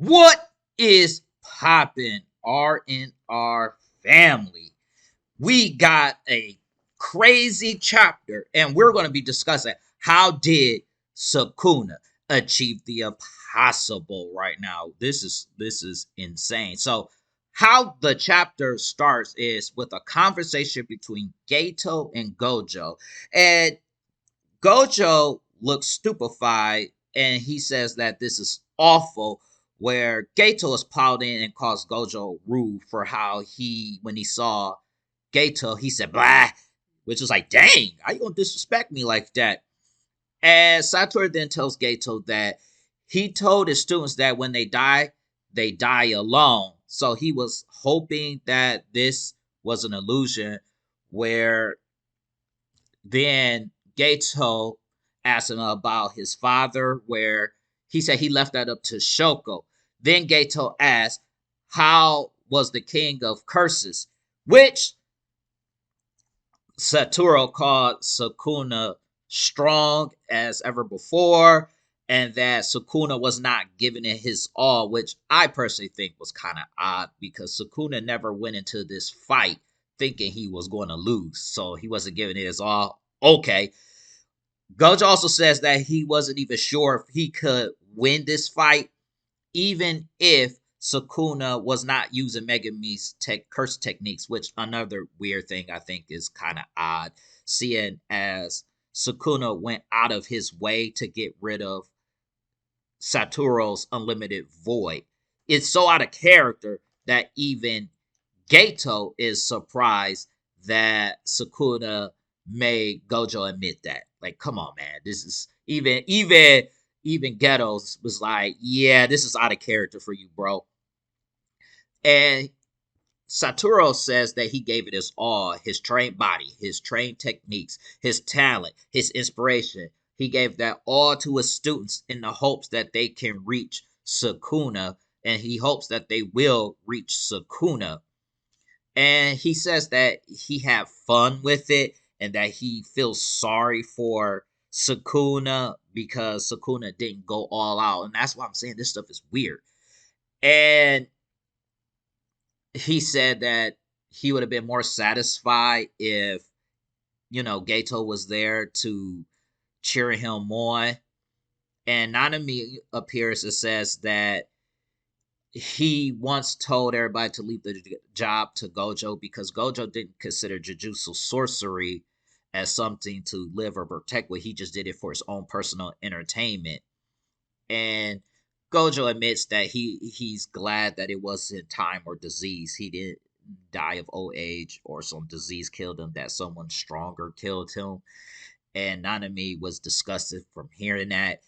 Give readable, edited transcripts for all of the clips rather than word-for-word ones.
What is poppin', R&R family? We got a crazy chapter, and we're going to be discussing how did Sukuna achieve the impossible right now. This is insane. So, how the chapter starts is with a conversation between Gato and Gojo, and Gojo looks stupefied and he says that this is awful. Where Gato is pouting and calls Gojo rude for how when he saw Gato, he said blah, which is like, dang, how you gonna disrespect me like that? And Satoru then tells Gato that he told his students that when they die alone. So he was hoping that this was an illusion where then Gato asked him about his father, where he said he left that up to Shoko. Then Gato asked, how was the king of curses? Which Satoru called Sukuna strong as ever before, and that Sukuna was not giving it his all, which I personally think was kind of odd because Sukuna never went into this fight thinking he was going to lose, so he wasn't giving it his all. Okay. Gojo also says that he wasn't even sure if he could win this fight, even if Sukuna was not using Megami's curse techniques, which another weird thing I think is kind of odd, seeing as Sukuna went out of his way to get rid of Satoru's unlimited void. It's so out of character that even Gato is surprised that Sukuna made Gojo admit that. Like, come on, man. This is even Ghettos was like, yeah, this is out of character for you, bro. And Satoru says that he gave it his all, his trained body, his trained techniques, his talent, his inspiration. He gave that all to his students in the hopes that they can reach Sukuna, and he hopes that they will reach Sukuna. And he says that he had fun with it and that he feels sorry for Sukuna because Sukuna didn't go all out. And that's why I'm saying this stuff is weird. And he said that he would have been more satisfied if, Gato was there to cheer him on. And Nanami appears and says that he once told everybody to leave the job to Gojo because Gojo didn't consider Jujutsu sorcery as something to live or protect with. He just did it for his own personal entertainment. And Gojo admits that he's glad that it wasn't time or disease. He didn't die of old age or some disease killed him, that someone stronger killed him. And Nanami was disgusted from hearing that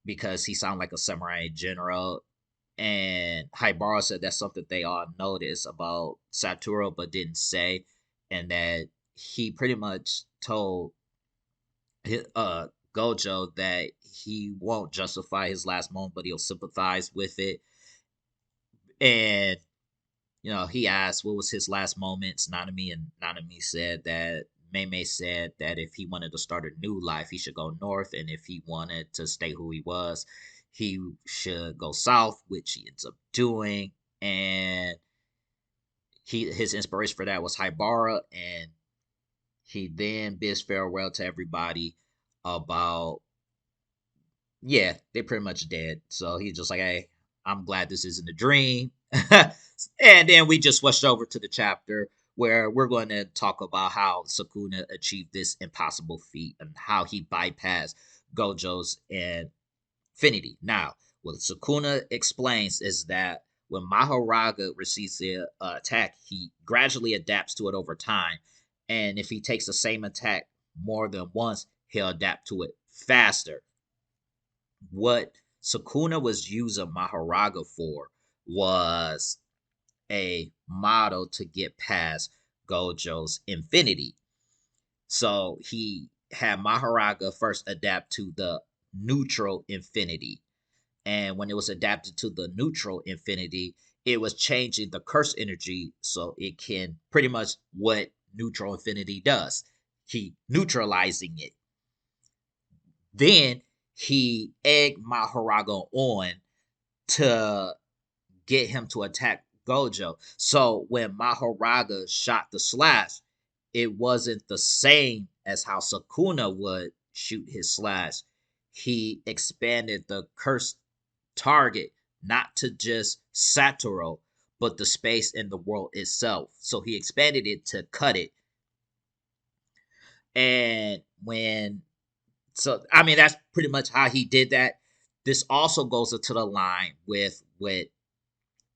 because he sounded like a samurai general. And Haibara said that's something they all noticed about Satoru but didn't say. And that he pretty much told Gojo that he won't justify his last moment, but he'll sympathize with it. And he asked what was his last moments, Nanami, and Nanami said that Mei said that if he wanted to start a new life, he should go north, and if he wanted to stay who he was, he should go south, which he ends up doing. And his inspiration for that was Haibara, and he then bids farewell to everybody about, yeah, they're pretty much dead. So he's just like, hey, I'm glad this isn't a dream. And then we just switched over to the chapter where we're going to talk about how Sukuna achieved this impossible feat and how he bypassed Gojo's infinity. Now, what Sukuna explains is that when Mahoraga receives the attack, he gradually adapts to it over time. And if he takes the same attack more than once, he'll adapt to it faster. What Sukuna was using Mahoraga for was a model to get past Gojo's infinity. So he had Mahoraga first adapt to the neutral infinity. And when it was adapted to the neutral infinity, it was changing the curse energy so it can pretty much what neutral infinity does. He neutralizing it. Then he egged Mahoraga on to get him to attack Gojo. So when Mahoraga shot the slash, it wasn't the same as how Sukuna would shoot his slash. He expanded the cursed target not to just Satoru, but the space in the world itself. So he expanded it to cut it. And when so I mean that's pretty much how he did that. This also goes into the line with what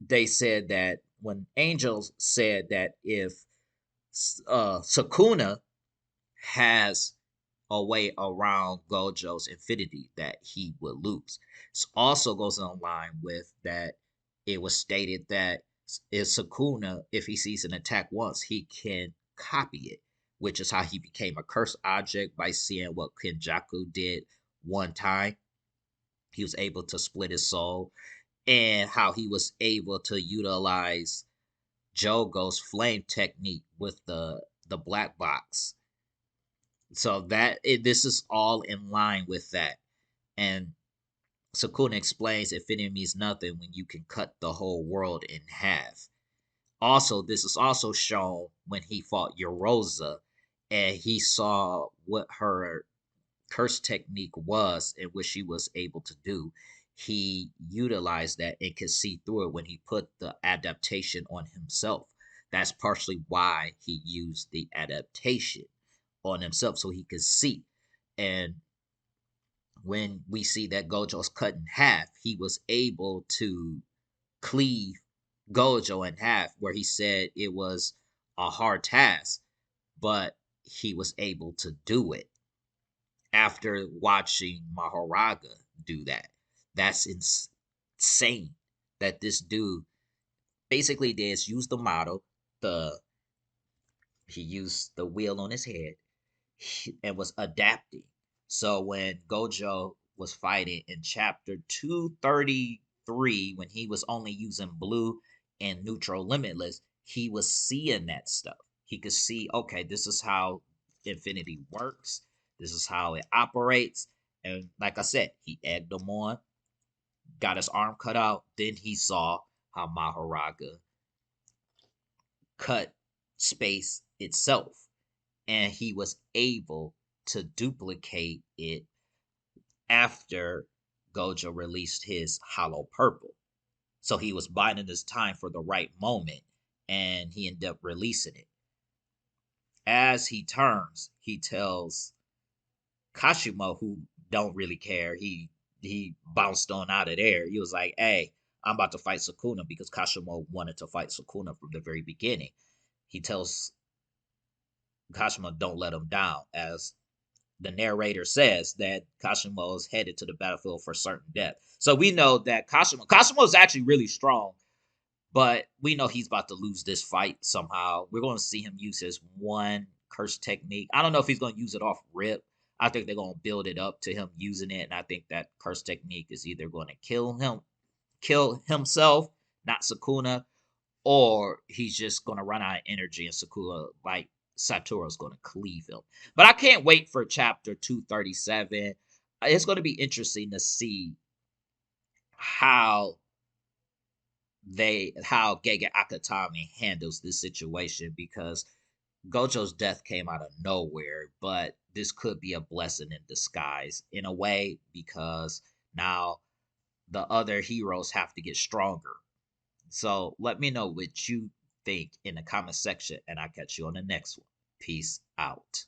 they said that when Angels said that if Sukuna has a way around Gojo's infinity that he would lose. This also goes in line with that it was stated that if Sukuna, if he sees an attack once, he can copy it, which is how he became a cursed object by seeing what Kenjaku did one time. He was able to split his soul, and how he was able to utilize Jogo's flame technique with the black box. So this is all in line with that. And Sukuna explains infinity means nothing when you can cut the whole world in half. Also, this is also shown when he fought Yoroza and he saw what her curse technique was and what she was able to do. He utilized that and could see through it when he put the adaptation on himself. That's partially why he used the adaptation on himself so he could see. And when we see that Gojo's cut in half, he was able to cleave Gojo in half, where he said it was a hard task, but he was able to do it after watching Mahoraga do that. That's insane that this dude basically did use the model, the he used the wheel on his head and was adapting. So when Gojo was fighting in chapter 233, when he was only using blue and neutral limitless, he was seeing that stuff. He could see, okay, this is how infinity works. This is how it operates. And like I said, he egged him on, got his arm cut out. Then he saw how Mahoraga cut space itself. And he was able to duplicate it after Gojo released his hollow purple. So he was biding his time for the right moment and he ended up releasing it. As he turns, he tells Kashimo, who don't really care, he bounced on out of there. He was like, hey, I'm about to fight Sukuna because Kashimo wanted to fight Sukuna from the very beginning. He tells Kashimo, don't let him down, as the narrator says that Kashimo is headed to the battlefield for certain death. So we know that Kashimo is actually really strong, but we know he's about to lose this fight somehow. We're going to see him use his one curse technique. I don't know if he's going to use it off rip. I think they're going to build it up to him using it, and I think that curse technique is either going to kill himself, not Sukuna, or he's just going to run out of energy and Sukuna, like Satoru's going to cleave him. But I can't wait for chapter 237. It's going to be interesting to see how how Gege Akutami handles this situation, because Gojo's death came out of nowhere, but this could be a blessing in disguise in a way, because now the other heroes have to get stronger. So let me know what you think in the comment section, and I'll catch you on the next one. Peace out.